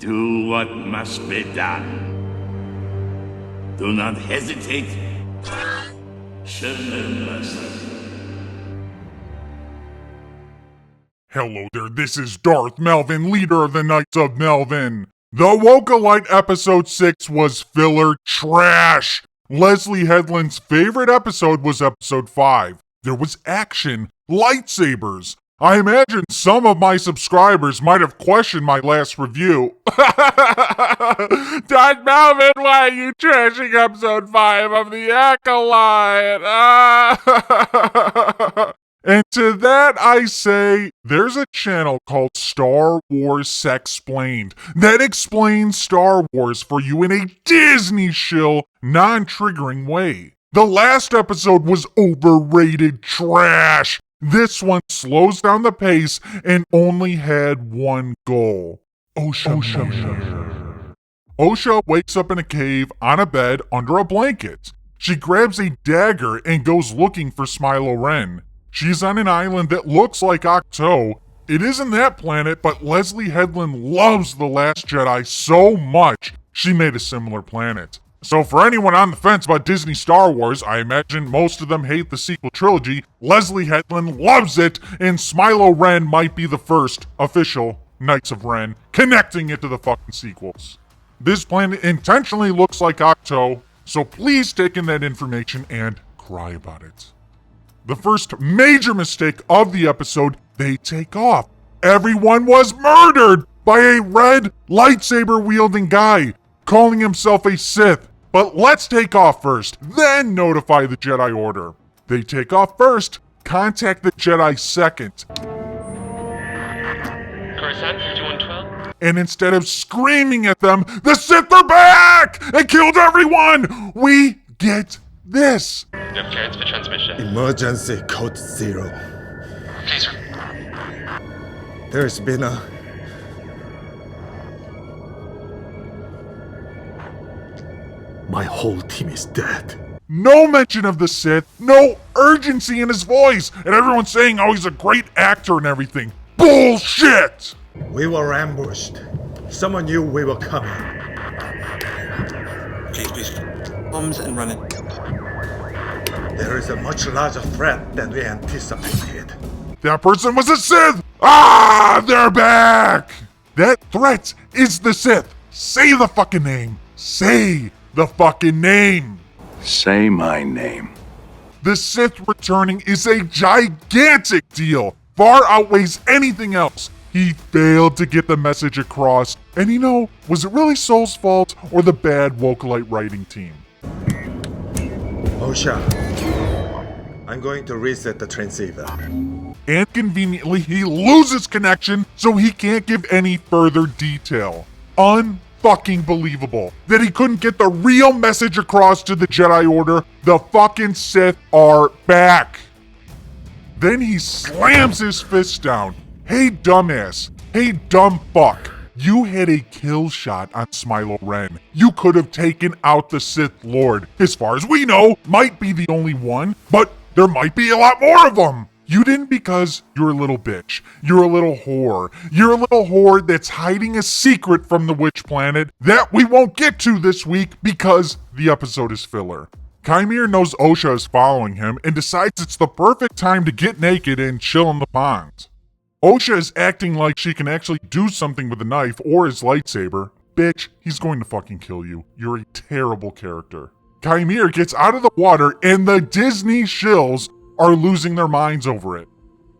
Do what must be done. Do not hesitate. Show no mercy. Hello there, this is Darth Melvin, leader of the Knights of Melvin. The Acolyte episode 6 was filler trash. Leslie Headland's favorite episode was episode 5. There was action, lightsabers. I imagine some of my subscribers might have questioned my last review. Darth Melvin, why are you trashing episode 5 of the Acolyte? And to that I say, there's a channel called Star Wars Sexplained that explains Star Wars for you in a Disney shill, non-triggering way. The last episode was overrated trash. This one slows down the pace and only had one goal. Oshamir. Osha wakes up in a cave on a bed under a blanket. She grabs a dagger and goes looking for Smilo Ren. She's on an island that looks like Octo. It isn't that planet, but Leslie Headland loves The Last Jedi so much, she made a similar planet. So for anyone on the fence about Disney Star Wars, I imagine most of them hate the sequel trilogy, Leslie Headland loves it, and Smilo Ren might be the first official Knights of Ren, connecting it to the fucking sequels. This planet intentionally looks like Octo, so please take in that information and cry about it. The first major mistake of the episode, they take off. Everyone was murdered by a red lightsaber-wielding guy, calling himself a Sith. But let's take off first, then notify the Jedi Order. They take off first, contact the Jedi second. Coruscant 5112? And instead of screaming at them, the Sith are back and killed everyone, we get this. You have clearance for transmission. Emergency code 0. Please. There's been a... My whole team is dead. No mention of the Sith, no urgency in his voice, and everyone's saying, oh, he's a great actor and everything. Bullshit! We were ambushed. Someone knew we were coming. Please. Bombs and running. There is a much larger threat than we anticipated. That person was a Sith! Ah, they're back! That threat is the Sith. Say the fucking name. Say the fucking name. Say my name. The Sith returning is a gigantic deal. Far outweighs anything else. He failed to get the message across. And was it really Soul's fault or the bad Acolyte writing team? Osha, I'm going to reset the transceiver. And conveniently, he loses connection, so he can't give any further detail. Unfucking believable that he couldn't get the real message across to the Jedi Order. The fucking Sith are back. Then he slams his fist down. Hey, dumbass. Hey, dumb fuck. You had a kill shot on Smilo Ren. You could have taken out the Sith Lord. As far as we know, might be the only one, but there might be a lot more of them. You didn't because you're a little bitch. You're a little whore. You're a little whore that's hiding a secret from the witch planet that we won't get to this week because the episode is filler. Chimere knows Osha is following him and decides it's the perfect time to get naked and chill in the pond. Osha is acting like she can actually do something with a knife or his lightsaber. Bitch, he's going to fucking kill you. You're a terrible character. Chimere gets out of the water and the Disney shills are losing their minds over it.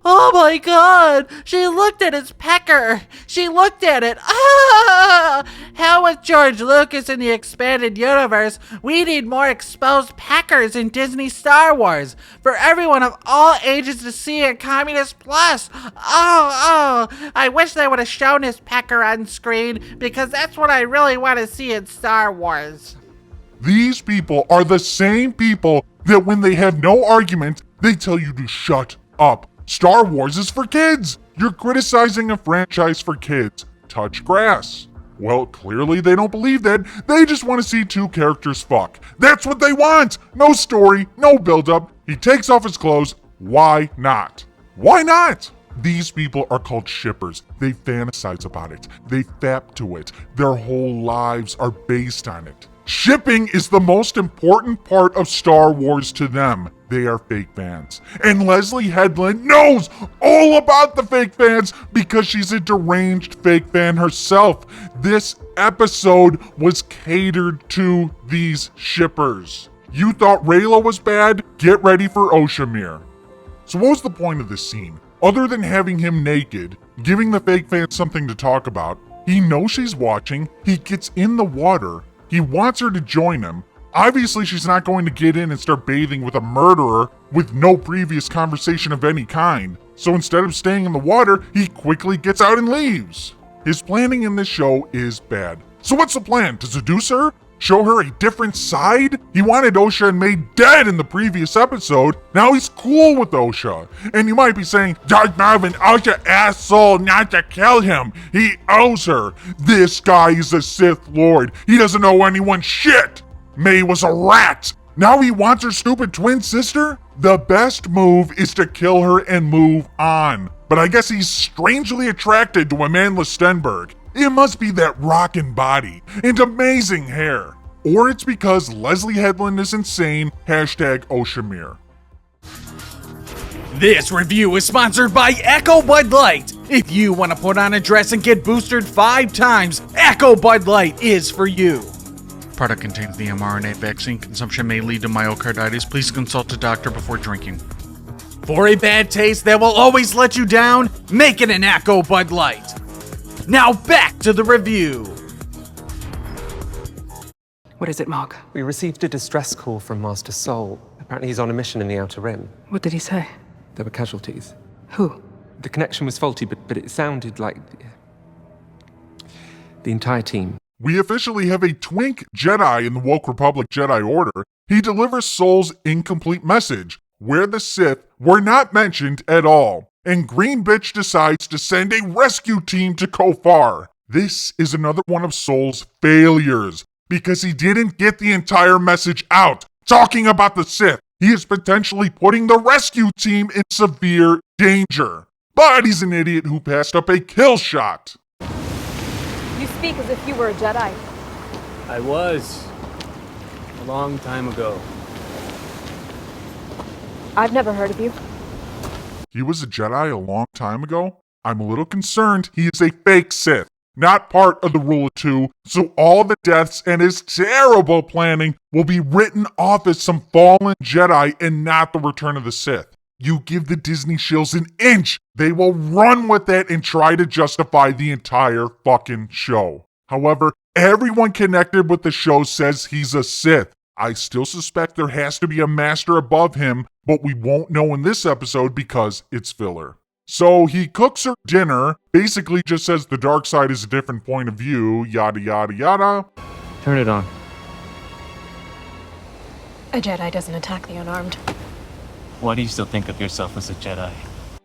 Oh my god! She looked at his pecker! She looked at it! Ah! Hell with George Lucas in the expanded universe. We need more exposed peckers in Disney Star Wars. For everyone of all ages to see in Communist Plus. Oh, I wish they would have shown his pecker on screen because that's what I really want to see in Star Wars. These people are the same people that when they have no argument, they tell you to shut up. Star Wars is for kids. You're criticizing a franchise for kids. Touch grass. Well, clearly they don't believe that. They just want to see two characters fuck. That's what they want. No story, no build-up. He takes off his clothes. Why not? Why not? These people are called shippers. They fantasize about it. They fap to it. Their whole lives are based on it. Shipping is the most important part of Star Wars to them. They are fake fans. And Leslie Headland knows all about the fake fans because she's a deranged fake fan herself. This episode was catered to these shippers. You thought Reylo was bad? Get ready for Oshamir. So what was the point of this scene? Other than having him naked, giving the fake fans something to talk about, he knows she's watching, he gets in the water, he wants her to join him. Obviously she's not going to get in and start bathing with a murderer with no previous conversation of any kind. So instead of staying in the water, he quickly gets out and leaves. His planning in this show is bad. So what's the plan? To seduce her? Show her a different side? He wanted Osha and May dead in the previous episode. Now he's cool with Osha. And you might be saying, Dark Melvin, Osha asshole not to kill him. He owes her. This guy is a Sith Lord. He doesn't owe anyone shit. May was a rat. Now he wants her stupid twin sister? The best move is to kill her and move on. But I guess he's strangely attracted to Amanda Stenberg. It must be that rockin' body and amazing hair. Or it's because Leslie Headland is insane, hashtag Oshamir. This review is sponsored by Echo Bud Light. If you want to put on a dress and get boosted 5 times, Echo Bud Light is for you. Product contains the mRNA vaccine. Consumption may lead to myocarditis. Please consult a doctor before drinking. For a bad taste that will always let you down, make it an Echo Bud Light. Now back to the review. What is it, Mark? We received a distress call from Master Soul. Apparently he's on a mission in the Outer Rim. What did he say? There were casualties. Who? The connection was faulty, but it sounded like the entire team. We officially have a twink Jedi in the Woke Republic Jedi Order. He delivers Soul's incomplete message, where the Sith were not mentioned at all. And Green Bitch decides to send a rescue team to Kofar. This is another one of Soul's failures, because he didn't get the entire message out. Talking about the Sith, he is potentially putting the rescue team in severe danger. But he's an idiot who passed up a kill shot. You speak as if you were a Jedi. I was. A long time ago. I've never heard of you. He was a Jedi a long time ago? I'm a little concerned he is a fake Sith, not part of the Rule of Two, so all the deaths and his terrible planning will be written off as some fallen Jedi and not the Return of the Sith. You give the Disney shills an inch, they will run with it and try to justify the entire fucking show. However, everyone connected with the show says he's a Sith. I still suspect there has to be a master above him, but we won't know in this episode because it's filler. So he cooks her dinner, basically just says the dark side is a different point of view, yada yada yada. Turn it on. A Jedi doesn't attack the unarmed. Why do you still think of yourself as a Jedi?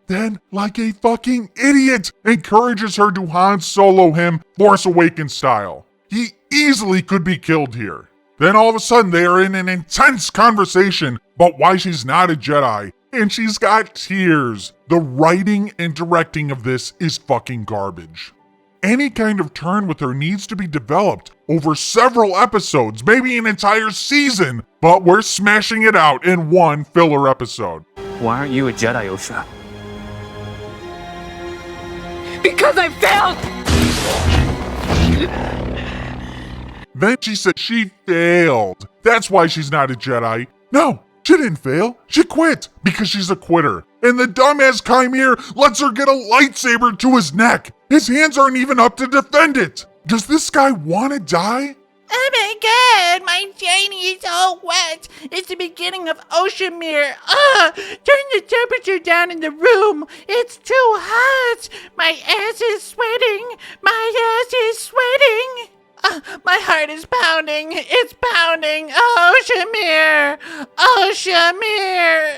Then, like a fucking idiot, encourages her to Han Solo him Force Awakens style. He easily could be killed here. Then all of a sudden they are in an intense conversation about why she's not a Jedi, and she's got tears. The writing and directing of this is fucking garbage. Any kind of turn with her needs to be developed over several episodes, maybe an entire season, but we're smashing it out in one filler episode. Why aren't you a Jedi, Osha? Because I failed! Then she said she failed. That's why she's not a Jedi. No, she didn't fail. She quit because she's a quitter. And the dumbass Chimere lets her get a lightsaber to his neck. His hands aren't even up to defend it. Does this guy want to die? Oh my god, my Janie is all wet. It's the beginning of Oshamir. Turn the temperature down in the room. It's too hot. My ass is sweating. My ass is sweating. My heart is pounding. It's pounding. Oshamir. Oshamir.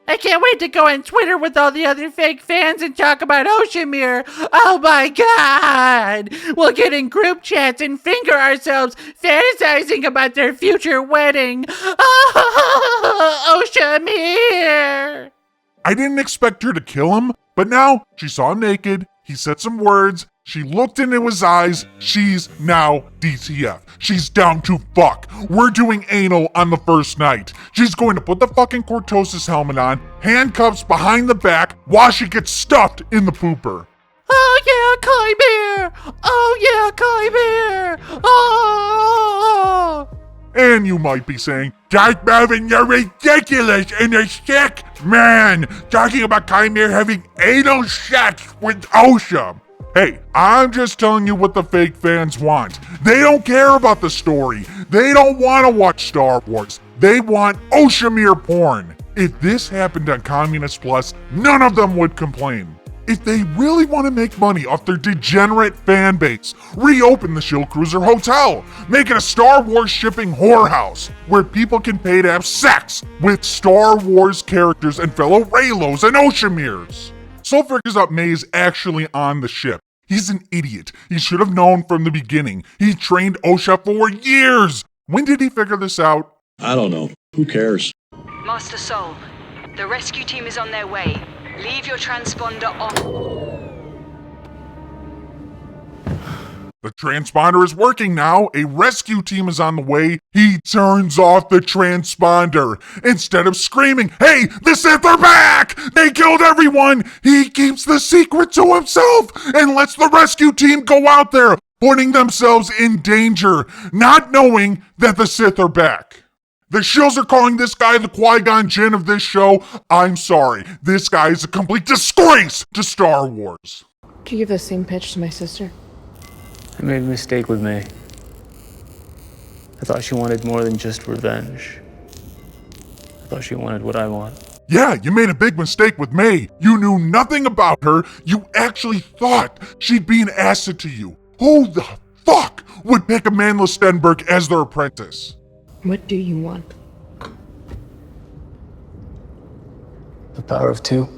I can't wait to go on Twitter with all the other fake fans and talk about Oshamir. Oh my god! We'll get in group chats and finger ourselves fantasizing about their future wedding. Oh, Oshamir! I didn't expect her to kill him, but now she saw him naked, he said some words, she looked into his eyes, she's now DTF. She's down to fuck. We're doing anal on the first night. She's going to put the fucking Cortosis helmet on, handcuffs behind the back, while she gets stuffed in the pooper. Oh yeah, Chimere! Oh yeah, Chimere! Oh! And you might be saying, Darth Melvin, you're ridiculous and a sick man, talking about Chimere having anal sex with Osha. Hey, I'm just telling you what the fake fans want. They don't care about the story. They don't want to watch Star Wars. They want Oshamir porn. If this happened on Communist Plus, none of them would complain. If they really want to make money off their degenerate fan base, reopen the Shield Cruiser Hotel. Make it a Star Wars shipping whorehouse where people can pay to have sex with Star Wars characters and fellow Reylos and Oshamirs. Soul figures out May is actually on the ship. He's an idiot. He should have known from the beginning. He trained Osha for years. When did he figure this out? I don't know. Who cares? Master Soul, the rescue team is on their way. Leave your transponder off. The transponder is working now. A rescue team is on the way. He turns off the transponder. Instead of screaming, hey, the Sith are back! They killed everyone! He keeps the secret to himself and lets the rescue team go out there, putting themselves in danger, not knowing that the Sith are back. The shills are calling this guy the Qui-Gon Jinn of this show. I'm sorry. This guy is a complete disgrace to Star Wars. Did you give the same pitch to my sister? I made a mistake with May. I thought she wanted more than just revenge. I thought she wanted what I want. Yeah, you made a big mistake with May. You knew nothing about her. You actually thought she'd be an asset to you. Who the fuck would pick Amandla Stenberg as their apprentice? What do you want? The power of two.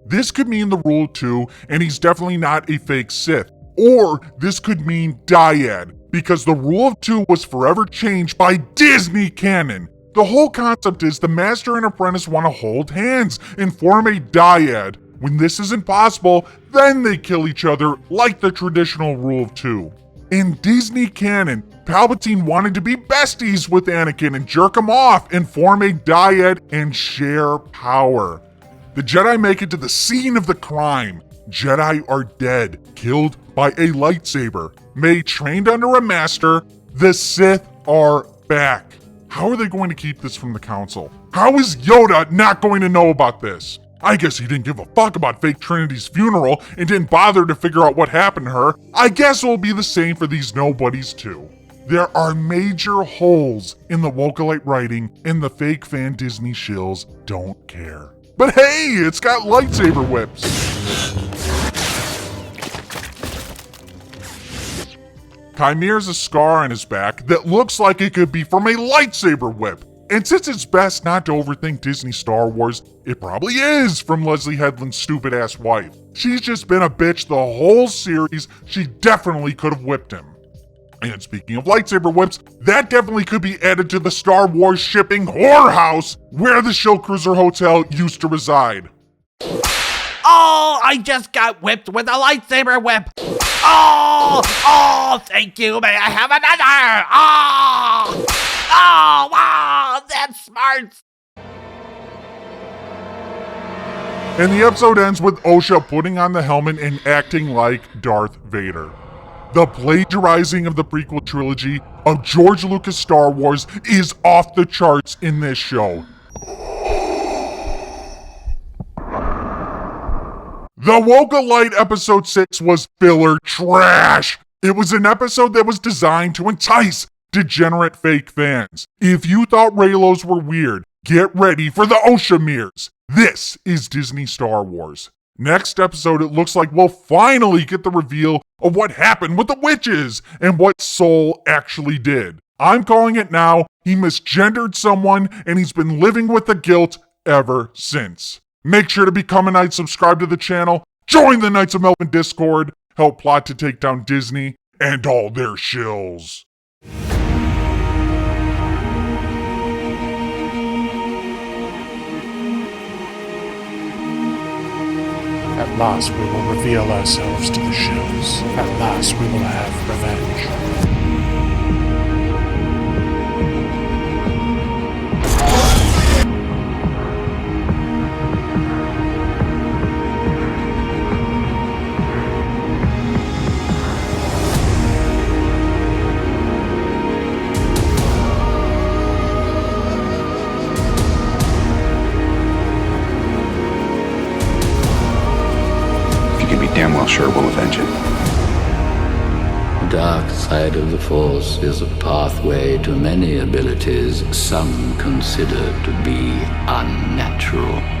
This could mean the rule of 2, and he's definitely not a fake Sith. Or this could mean dyad, because the rule of 2 was forever changed by Disney canon. The whole concept is the master and apprentice want to hold hands and form a dyad. When this isn't possible, then they kill each other like the traditional rule of 2. In Disney canon, Palpatine wanted to be besties with Anakin and jerk him off and form a dyad and share power. The Jedi make it to the scene of the crime. Jedi are dead, killed by a lightsaber. May trained under a master. The Sith are back. How are they going to keep this from the Council? How is Yoda not going to know about this? I guess he didn't give a fuck about fake Trinity's funeral and didn't bother to figure out what happened to her. I guess it will be the same for these nobodies too. There are major holes in the Acolyte writing, and the fake fan Disney shills don't care. But hey, it's got lightsaber whips. Chimere's a scar on his back that looks like it could be from a lightsaber whip. And since it's best not to overthink Disney Star Wars, it probably is from Leslie Headland's stupid ass wife. She's just been a bitch the whole series. She definitely could have whipped him. And speaking of lightsaber whips, that definitely could be added to the Star Wars shipping whorehouse where the Shield Cruiser Hotel used to reside. Oh, I just got whipped with a lightsaber whip. Oh, thank you. May I have another? Oh, wow, that's smart. And the episode ends with Osha putting on the helmet and acting like Darth Vader. The plagiarizing of the prequel trilogy of George Lucas' Star Wars is off the charts in this show. The Acolyte episode 6 was filler trash. It was an episode that was designed to entice degenerate fake fans. If you thought Reylos were weird, get ready for the Oshamirs. This is Disney Star Wars. Next episode, it looks like we'll finally get the reveal of what happened with the witches and what Soul actually did. I'm calling it now. He misgendered someone and he's been living with the guilt ever since. Make sure to become a Knight, subscribe to the channel, join the Knights of Melvin Discord, help plot to take down Disney and all their shills. At last we will reveal ourselves to the shadows. At last we will have revenge. Damn well sure we'll avenge it. The dark side of the Force is a pathway to many abilities some consider to be unnatural.